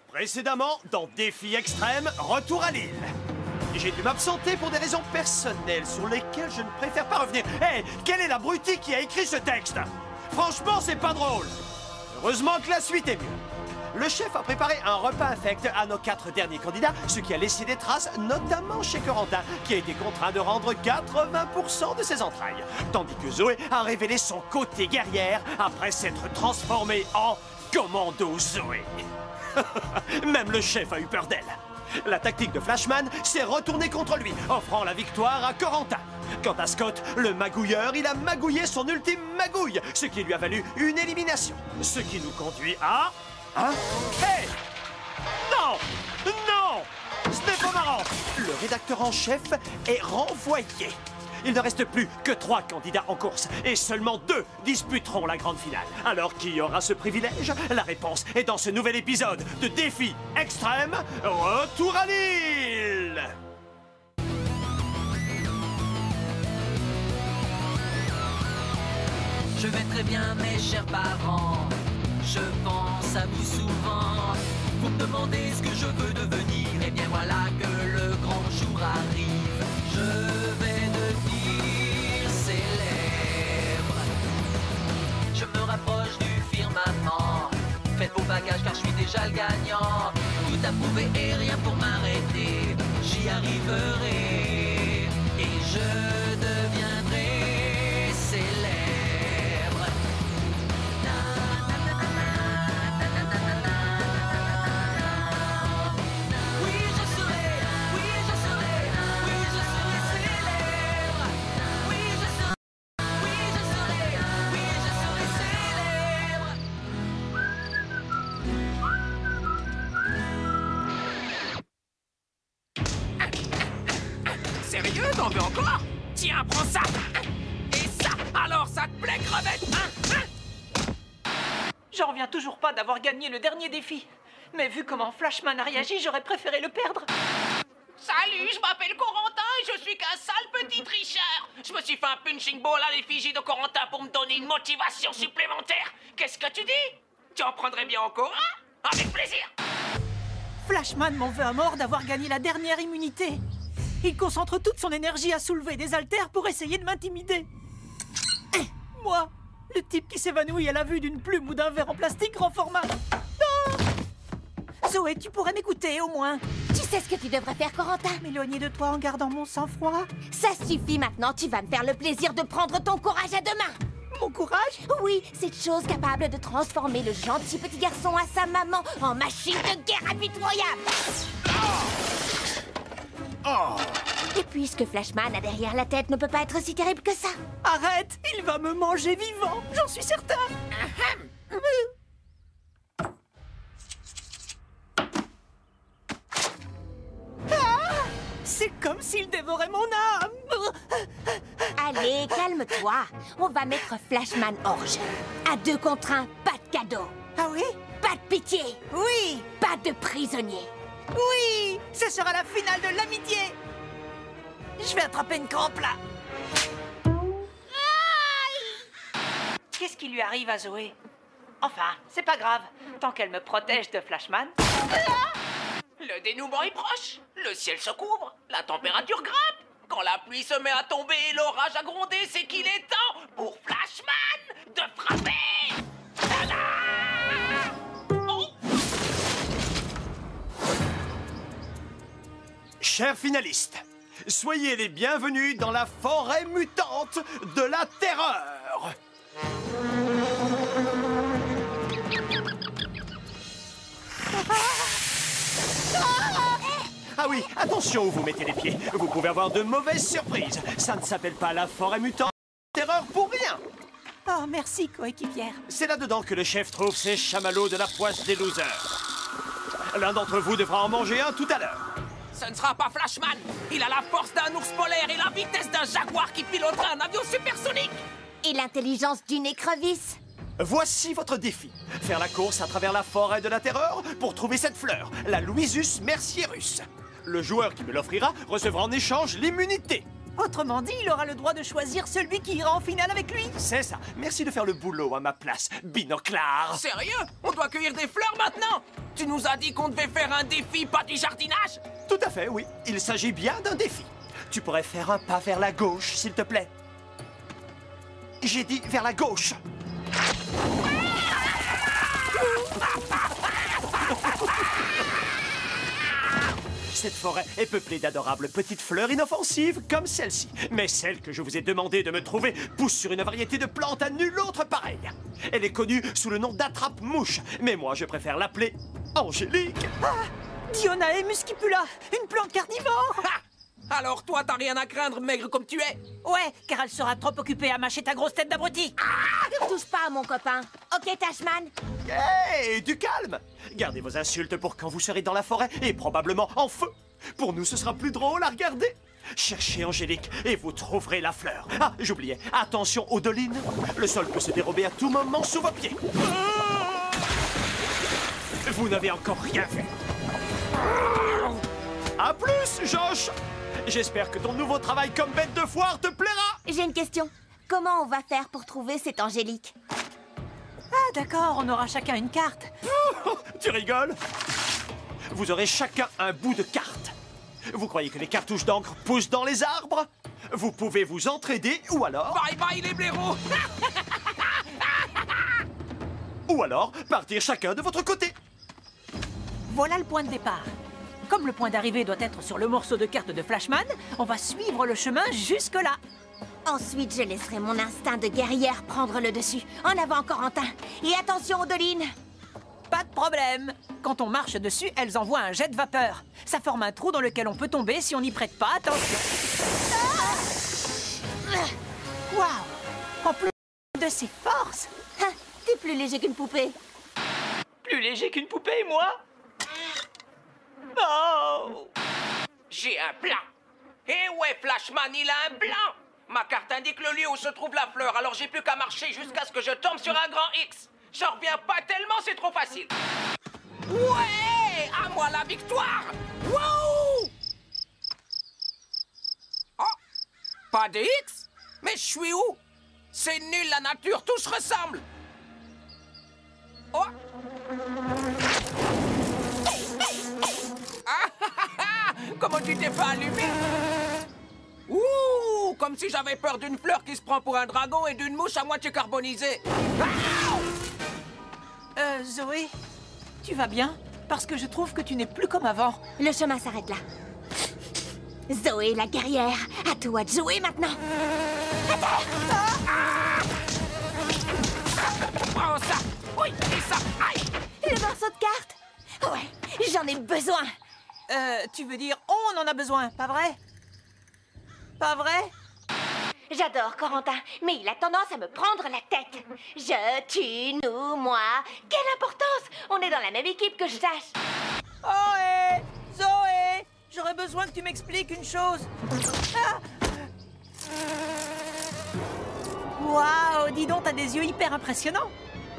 Précédemment, dans Défi Extrême, retour à l'île. J'ai dû m'absenter pour des raisons personnelles sur lesquelles je ne préfère pas revenir. Hé, quelle est l'abruti qui a écrit ce texte? Franchement, c'est pas drôle. Heureusement que la suite est mieux. Le chef a préparé un repas infect à nos 4 derniers candidats, ce qui a laissé des traces, notamment chez Corentin, qui a été contraint de rendre 80% de ses entrailles. Tandis que Zoé a révélé son côté guerrière après s'être transformée en Commando Zoé. Même le chef a eu peur d'elle. La tactique de Flashman s'est retournée contre lui, offrant la victoire à Corentin. Quant à Scott, le magouilleur, il a magouillé son ultime magouille, ce qui lui a valu une élimination. Ce qui nous conduit à... Hein? Hé! Non! Non! Ce n'est pas marrant! Le rédacteur en chef est renvoyé. Il ne reste plus que 3 candidats en course et seulement 2 disputeront la grande finale. Alors qui aura ce privilège? La réponse est dans ce nouvel épisode de Défi Extrême, Retour à l'île! Je vais très bien mes chers parents, je pense à vous souvent. Vous me demandez ce que je veux devenir, et bien voilà que le grand jour arrive. Je vais devenir célèbre. Je me rapproche du firmament. Faites vos bagages car je suis déjà le gagnant. Tout à prouver et rien pour m'arrêter. J'y arriverai et je deviendrai célèbre. Sérieux, t'en veux encore? Tiens, prends ça! Et ça! Alors, ça te plaît, crevette, hein? J'en reviens toujours pas d'avoir gagné le dernier défi. Mais vu comment Flashman a réagi, j'aurais préféré le perdre. Salut, je m'appelle Corentin et je suis qu'un sale petit tricheur. Je me suis fait un punching ball à l'effigie de Corentin pour me donner une motivation supplémentaire. Qu'est-ce que tu dis? Tu en prendrais bien encore un? Avec plaisir! Flashman m'en veut à mort d'avoir gagné la dernière immunité. Il concentre toute son énergie à soulever des haltères pour essayer de m'intimider. Moi, le type qui s'évanouit à la vue d'une plume ou d'un verre en plastique grand format. Ah! Zoé, tu pourrais m'écouter au moins. Tu sais ce que tu devrais faire, Corentin? M'éloigner de toi en gardant mon sang-froid. Ça suffit maintenant, tu vas me faire le plaisir de prendre ton courage à 2 mains. Mon courage? Oui, cette chose capable de transformer le gentil petit garçon à sa maman en machine de guerre impitoyable. Et puisque Flashman a derrière la tête ne peut pas être si terrible que ça. Arrête! Il va me manger vivant, j'en suis certain. Ah! C'est comme s'il dévorait mon âme. Allez, calme-toi. On va mettre Flashman hors jeu. À 2 contre 1, pas de cadeau. Ah oui? Pas de pitié. Oui! Pas de prisonnier. Oui! Ce sera la finale de l'amitié. Je vais attraper une crampe là. Qu'est-ce qui lui arrive à Zoé? Enfin, c'est pas grave, tant qu'elle me protège de Flashman. Le dénouement est proche. Le ciel se couvre. La température grimpe. Quand la pluie se met à tomber et l'orage à gronder, c'est qu'il est temps pour Flashman de frapper. Tada! Oh! Chers finalistes, soyez les bienvenus dans la forêt mutante de la terreur. Ah oui, attention où vous mettez les pieds. Vous pouvez avoir de mauvaises surprises. Ça ne s'appelle pas la forêt mutante de la terreur pour rien. Oh, merci, coéquipière. C'est là-dedans que le chef trouve ses chamallows de la poisse des losers. L'un d'entre vous devra en manger un tout à l'heure. Ce ne sera pas Flashman. Il a la force d'un ours polaire et la vitesse d'un jaguar qui piloterait un avion supersonique. Et l'intelligence d'une écrevisse. Voici votre défi. Faire la course à travers la forêt de la terreur pour trouver cette fleur, la Louisus mercierus. Le joueur qui me l'offrira recevra en échange l'immunité. Autrement dit, il aura le droit de choisir celui qui ira en finale avec lui. C'est ça. Merci de faire le boulot à ma place, binoclard. Sérieux? On doit cueillir des fleurs maintenant? Tu nous as dit qu'on devait faire un défi, pas du jardinage? Tout à fait, oui. Il s'agit bien d'un défi. Tu pourrais faire un pas vers la gauche, s'il te plaît. J'ai dit vers la gauche. Cette forêt est peuplée d'adorables petites fleurs inoffensives comme celle-ci. Mais celle que je vous ai demandé de me trouver pousse sur une variété de plantes à nul autre pareille. Elle est connue sous le nom d'attrape-mouche, mais moi je préfère l'appeler Angélique. Ah, Dionae muscipula, une plante carnivore. Ha! Alors toi, t'as rien à craindre, maigre comme tu es? Ouais, car elle sera trop occupée à mâcher ta grosse tête d'abruti. Ne touche pas à mon copain. Ok, Flashman? Hé, du calme! Gardez vos insultes pour quand vous serez dans la forêt et probablement en feu. Pour nous, ce sera plus drôle à regarder. Cherchez Angélique et vous trouverez la fleur. Ah, j'oubliais. Attention aux dolines. Le sol peut se dérober à tout moment sous vos pieds. Vous n'avez encore rien vu. À plus, Josh! J'espère que ton nouveau travail comme bête de foire te plaira. J'ai une question. Comment on va faire pour trouver cette Angélique? Ah, d'accord, on aura chacun une carte. Tu rigoles? Vous aurez chacun un bout de carte. Vous croyez que les cartouches d'encre poussent dans les arbres? Vous pouvez vous entraider ou alors... Bye bye les blaireaux! Ou alors partir chacun de votre côté. Voilà le point de départ. Comme le point d'arrivée doit être sur le morceau de carte de Flashman, on va suivre le chemin jusque-là. Ensuite, je laisserai mon instinct de guerrière prendre le dessus. En avant, Corentin. Et attention aux dolines. Pas de problème. Quand on marche dessus, elles envoient un jet de vapeur. Ça forme un trou dans lequel on peut tomber si on n'y prête pas attention. Waouh! En plus de ses forces. Ah, t'es plus léger qu'une poupée. Plus léger qu'une poupée, moi? Oh! J'ai un plan. Eh ouais, Flashman, il a un plan. Ma carte indique le lieu où se trouve la fleur, alors j'ai plus qu'à marcher jusqu'à ce que je tombe sur un grand X. J'en reviens pas tellement, c'est trop facile. Ouais! À moi la victoire! Wow! Oh! Pas de X? Mais je suis où? C'est nul, la nature, tout se ressemble. Oh! Comment tu t'es pas allumé? Ouh! Comme si j'avais peur d'une fleur qui se prend pour un dragon et d'une mouche à moitié carbonisée. Zoé, tu vas bien? Parce que je trouve que tu n'es plus comme avant. Le chemin s'arrête là. Zoé, la guerrière, à toi de jouer maintenant. Prends ça! Oui, et ça! Aïe! Le morceau de carte? Ouais, j'en ai besoin. Tu veux dire on en a besoin, pas vrai? Pas vrai? J'adore Corentin, mais il a tendance à me prendre la tête. Je, tu, nous, moi. Quelle importance! On est dans la même équipe, que je sache. Oh, hé! Zoé! J'aurais besoin que tu m'expliques une chose. Ah! Waouh! Dis donc, t'as des yeux hyper impressionnants.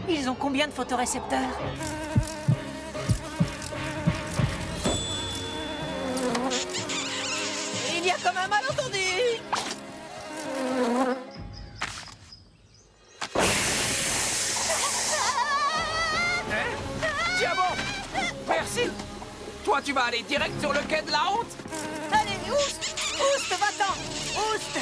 Ils ont combien de photorécepteurs? Il y a comme un malentendu! Tiens bon! Merci! Toi, tu vas aller direct sur le quai de la honte? Allez, oust! Oust, va-t'en! Oust!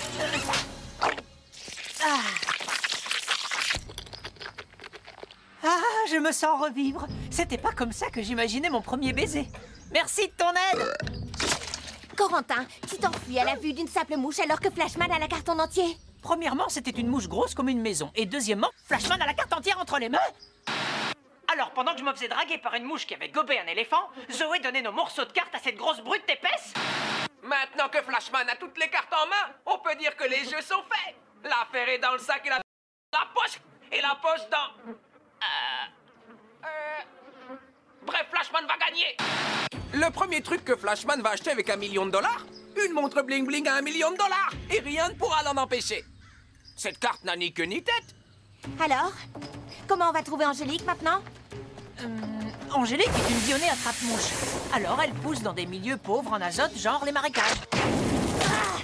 Ah, je me sens revivre. C'était pas comme ça que j'imaginais mon premier baiser. Merci de ton aide! Corentin, tu t'enfuis à la vue d'une simple mouche alors que Flashman a la carte en entier. Premièrement, c'était une mouche grosse comme une maison. Et deuxièmement, Flashman a la carte entière entre les mains. Alors, pendant que je me faisais draguer par une mouche qui avait gobé un éléphant, Zoé donnait nos morceaux de cartes à cette grosse brute épaisse. Maintenant que Flashman a toutes les cartes en main, on peut dire que les jeux sont faits. L'affaire est dans le sac et la poche. Et la poche dans... Bref, Flashman va gagner. Le premier truc que Flashman va acheter avec $1 million, une montre bling-bling à $1 million. Et rien ne pourra l'en empêcher. Cette carte n'a ni queue ni tête. Alors, comment on va trouver Angélique maintenant? Angélique est une Dionée attrape-mouche. Alors, elle pousse dans des milieux pauvres en azote, genre les marécages. Ah!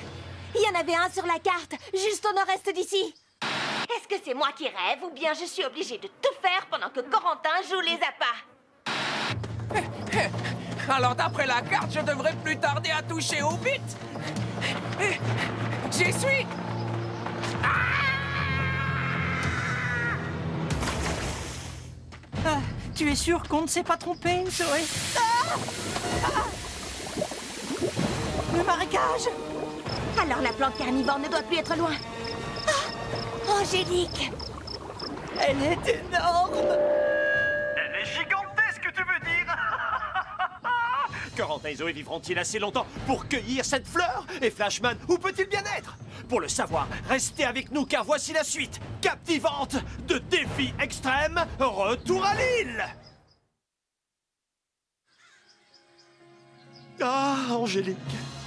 Il y en avait un sur la carte, juste au nord-est d'ici. Est-ce que c'est moi qui rêve ou bien je suis obligée de tout faire pendant que Corentin joue les appâts? Alors d'après la carte, je devrais plus tarder à toucher au but. J'y suis. Ah, tu es sûr qu'on ne s'est pas trompé, Zoé? Ah! Ah! Le marécage! Alors la plante carnivore ne doit plus être loin. Ah, Angélique! Elle est énorme! Elle est gigantesque, tu veux dire? Corentin et Zoé vivront-ils assez longtemps pour cueillir cette fleur? Et Flashman, où peut-il bien être? Pour le savoir, restez avec nous car voici la suite captivante de Défi Extrême, Retour à l'île! Ah, Angélique,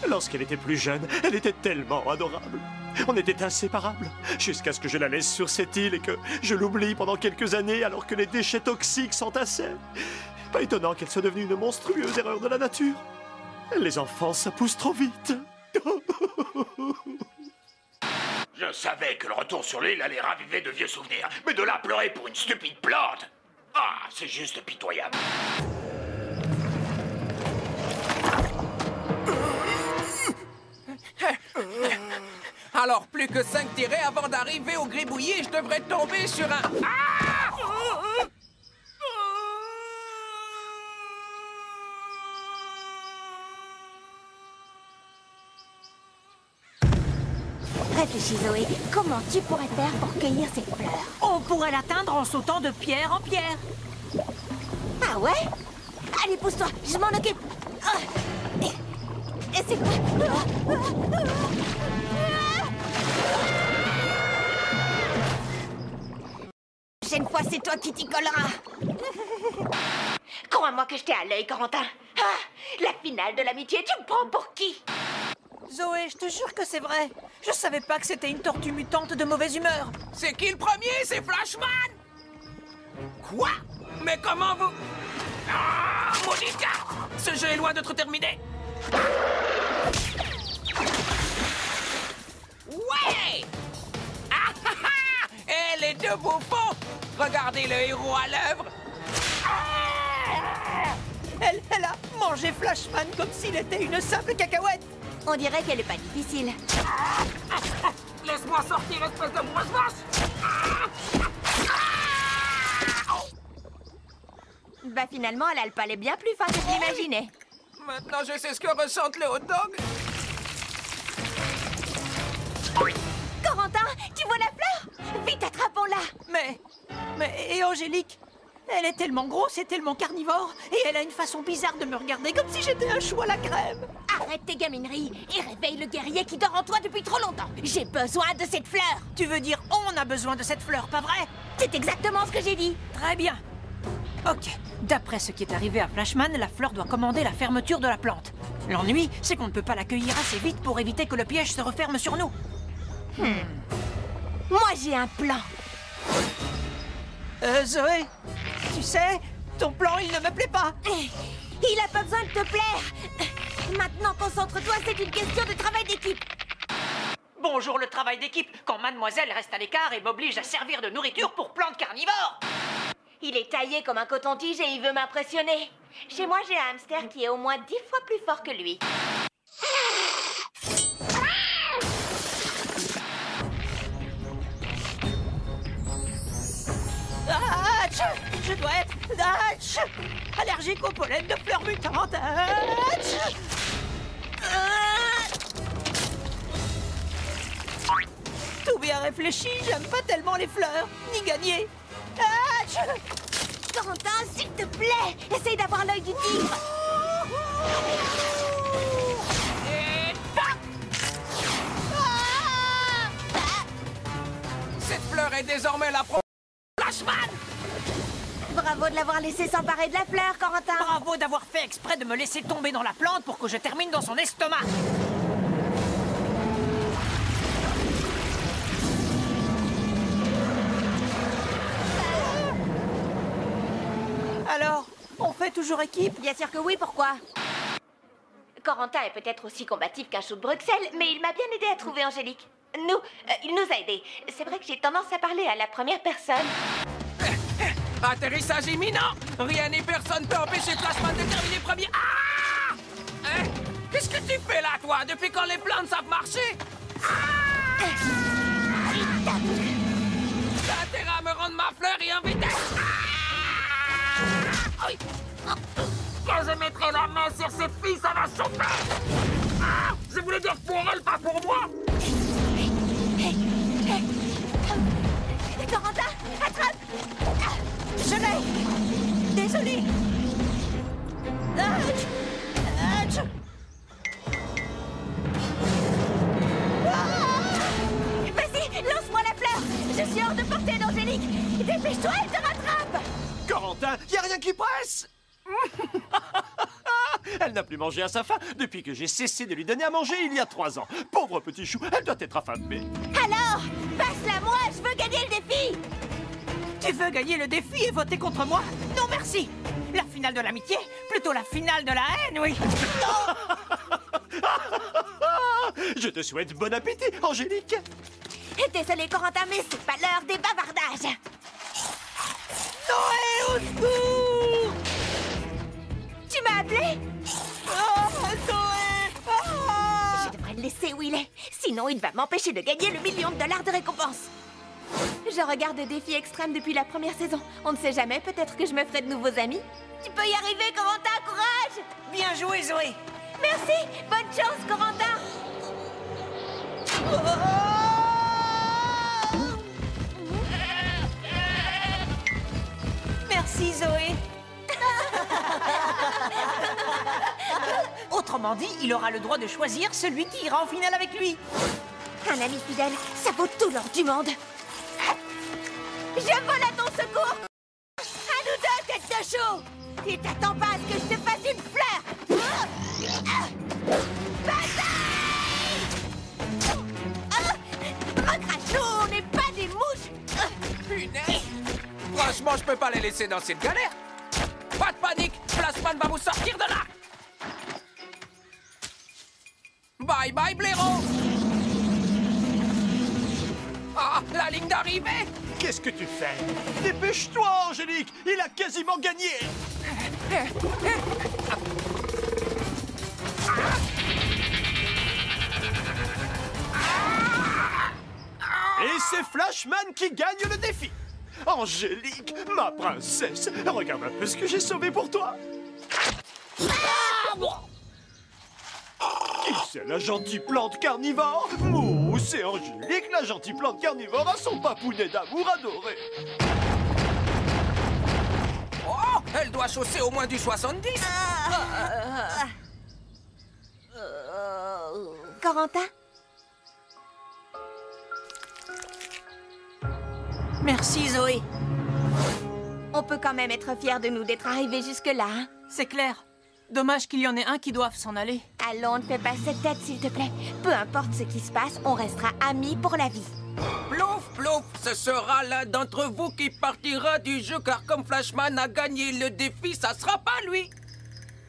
lorsqu'elle était plus jeune, elle était tellement adorable. On était inséparables, jusqu'à ce que je la laisse sur cette île et que je l'oublie pendant quelques années alors que les déchets toxiques s'entassaient. Pas étonnant qu'elle soit devenue une monstrueuse erreur de la nature. Les enfants, ça pousse trop vite. Je savais que le retour sur l'île allait raviver de vieux souvenirs, mais de là à pleurer pour une stupide plante, ah, c'est juste pitoyable. Alors plus que 5 tirés avant d'arriver au gribouillis, je devrais tomber sur un... Ah! Réfléchis, Zoé. Comment tu pourrais faire pour cueillir ces fleurs? On pourrait l'atteindre en sautant de pierre en pierre. Ah ouais? Allez, pousse-toi, je m'en occupe. Ah. Et c'est quoi? La prochaine fois, c'est toi qui t'y colleras. Crois-moi que je t'ai à l'œil, Corentin. Ah, la finale de l'amitié, tu me prends pour qui? Zoé, je te jure que c'est vrai. Je savais pas que c'était une tortue mutante de mauvaise humeur. C'est qui le premier? C'est Flashman? Quoi? Mais comment vous... Ah, maudit gars! Ce jeu est loin d'être terminé. Ouais! Ah ah ah! Et les deux bouffons! Regardez le héros à l'œuvre! Elle a mangé Flashman comme s'il était une simple cacahuète. On dirait qu'elle est pas difficile. Laisse-moi sortir, espèce de grosse vache! Bah finalement, elle a le palais bien plus fin que je l'imaginais. Maintenant, je sais ce que ressentent les hot dogs. Corentin, tu vois la fleur? Vite, attrapons-la! Et Angélique? Elle est tellement grosse et tellement carnivore. Et elle a une façon bizarre de me regarder comme si j'étais un chou à la crème. Arrête tes gamineries et réveille le guerrier qui dort en toi depuis trop longtemps. J'ai besoin de cette fleur. Tu veux dire on a besoin de cette fleur, pas vrai? C'est exactement ce que j'ai dit. Très bien. Ok. D'après ce qui est arrivé à Flashman, la fleur doit commander la fermeture de la plante. L'ennui, c'est qu'on ne peut pas l'accueillir assez vite pour éviter que le piège se referme sur nous. Moi, j'ai un plan. Zoé, tu sais, ton plan, il ne me plaît pas. Il a pas besoin de te plaire. Maintenant, concentre-toi, c'est une question de travail d'équipe. Bonjour le travail d'équipe, quand mademoiselle reste à l'écart et m'oblige à servir de nourriture pour plantes carnivores. Il est taillé comme un coton-tige et il veut m'impressionner. Chez moi, j'ai un hamster qui est au moins 10 fois plus fort que lui. Je dois être allergique au pollen de fleurs mutantes. Tout bien réfléchi, j'aime pas tellement les fleurs, ni gagner. Corentin, s'il te plaît, essaye d'avoir l'œil du tigre. Et tac! Cette fleur est désormais la pro... Flashman! Bravo de l'avoir laissé s'emparer de la fleur, Corentin. Bravo d'avoir fait exprès de me laisser tomber dans la plante pour que je termine dans son estomac. Alors, on fait toujours équipe? Bien sûr que oui, pourquoi? Corentin est peut-être aussi combatif qu'un chou de Bruxelles, mais il m'a bien aidé à trouver Angélique. Il nous a aidés. C'est vrai que j'ai tendance à parler à la première personne. Atterrissage imminent. Rien ni personne peut empêcher Flashman de terminer premier. Ah! Hein? Qu'est-ce que tu fais là, toi? Depuis quand les plantes savent marcher? Ah! T'as intérêt à me rendre ma fleur et en vitesse. Ah! Oui. Quand je mettrai la main sur cette fille, ça va chauffer. Ah! Je voulais dire pour elle, pas pour moi. Corentin, attrape! Je l'ai! Désolé! Vas-y, lance-moi la fleur! Je suis hors de portée d'Angélique! Dépêche-toi, elle te rattrape! Corentin, y a rien qui presse. Elle n'a plus mangé à sa faim depuis que j'ai cessé de lui donner à manger il y a 3 ans. Pauvre petit chou, elle doit être affamée. Alors, passe-la moi, je veux gagner le défi! Tu veux gagner le défi et voter contre moi? Non, merci. La finale de l'amitié? Plutôt la finale de la haine, oui. Je te souhaite bon appétit, Angélique. Désolé, Corentin, mais c'est pas l'heure des bavardages. Noé, au secours! Tu m'as appelé? Oh, Noé! Ah! Je devrais le laisser où il est. Sinon, il va m'empêcher de gagner le $1 million de récompense. Je regarde Défi Extrême depuis la première saison. On ne sait jamais, peut-être que je me ferai de nouveaux amis. Tu peux y arriver, Corentin, courage! Bien joué, Zoé! Merci! Bonne chance, Corentin! Merci, Zoé! Autrement dit, il aura le droit de choisir celui qui ira en finale avec lui. Un ami fidèle, ça vaut tout l'or du monde. Je vole à ton secours! À nous deux, tête de chou! Et t'attends pas à ce que je te fasse une fleur! Bataille! Recrache-nous, on n'est pas des mouches! Punaise! Franchement, je peux pas les laisser dans cette galère. Pas de panique, Flashman va vous sortir de là. Bye bye, blaireau. Ah, la ligne d'arrivée. Qu'est-ce que tu fais? Dépêche-toi, Angélique. Il a quasiment gagné. Et c'est Flashman qui gagne le défi. Angélique, ma princesse, regarde un peu ce que j'ai sauvé pour toi. Qui c'est la gentille plante carnivore? Mouh, c'est Angélique, la gentille plante carnivore à son papounet d'amour adoré. Oh, elle doit chausser au moins du 70. Corentin? Merci, Zoé. On peut quand même être fiers de nous d'être arrivés jusque-là, hein? C'est clair. Dommage qu'il y en ait un qui doive s'en aller. Allons, ne fais pas cette tête, s'il te plaît. Peu importe ce qui se passe, on restera amis pour la vie. Plouf, plouf, ce sera l'un d'entre vous qui partira du jeu, car comme Flashman a gagné le défi, ça sera pas lui.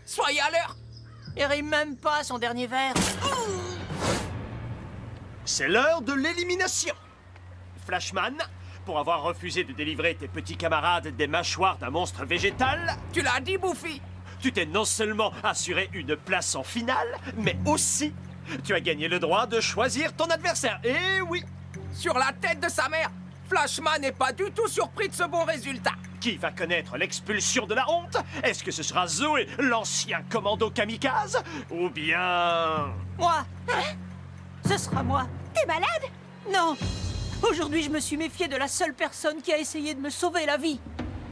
Soyez à l'heure. Il rime même pas son dernier verre. C'est l'heure de l'élimination. Flashman, pour avoir refusé de délivrer tes petits camarades des mâchoires d'un monstre végétal, Tu l'as dit, Bouffi. tu t'es non seulement assuré une place en finale, mais aussi tu as gagné le droit de choisir ton adversaire. Eh oui! Sur la tête de sa mère, Flashman n'est pas du tout surpris de ce bon résultat. Qui va connaître l'expulsion de la honte? Est-ce que ce sera Zoé, l'ancien commando kamikaze? Ou bien... Moi? Ce sera moi. T'es malade? Non. Aujourd'hui, je me suis méfié de la seule personne qui a essayé de me sauver la vie.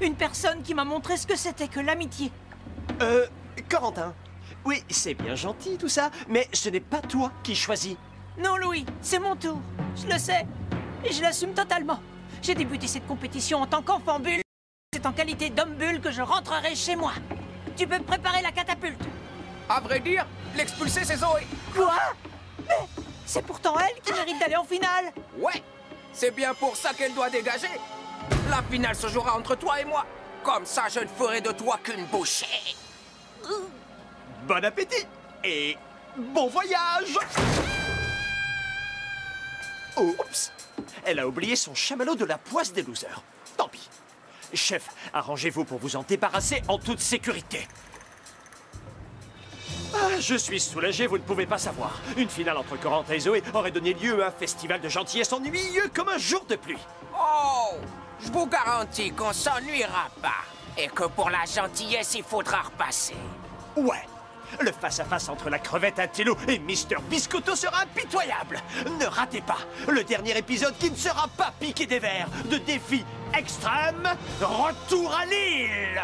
Une personne qui m'a montré ce que c'était que l'amitié. Corentin, oui, c'est bien gentil tout ça, mais ce n'est pas toi qui choisis. Non, Louis, c'est mon tour. Je le sais. Et je l'assume totalement. J'ai débuté cette compétition en tant qu'enfant bulle. C'est en qualité d'homme bulle que je rentrerai chez moi. Tu peux me préparer la catapulte. À vrai dire, l'expulser, c'est Zoé. Quoi? Mais c'est pourtant elle qui mérite d'aller en finale. Ouais, c'est bien pour ça qu'elle doit dégager. La finale se jouera entre toi et moi. Comme ça, je ne ferai de toi qu'une bouchée. Bon appétit et bon voyage! Oups! Elle a oublié son chamallow de la poisse des losers. Tant pis. Chef, arrangez-vous pour vous en débarrasser en toute sécurité. Ah, je suis soulagé, vous ne pouvez pas savoir. Une finale entre Coranta et Zoé aurait donné lieu à un festival de gentillesse ennuyeux comme un jour de pluie. Oh! Je vous garantis qu'on s'ennuiera pas. Et que pour la gentillesse, il faudra repasser. Ouais. Le face-à-face entre la crevette Intello et Mr. Biscotto sera impitoyable. Ne ratez pas le dernier épisode qui ne sera pas piqué des verres de Défi Extrême, Retour à l'île.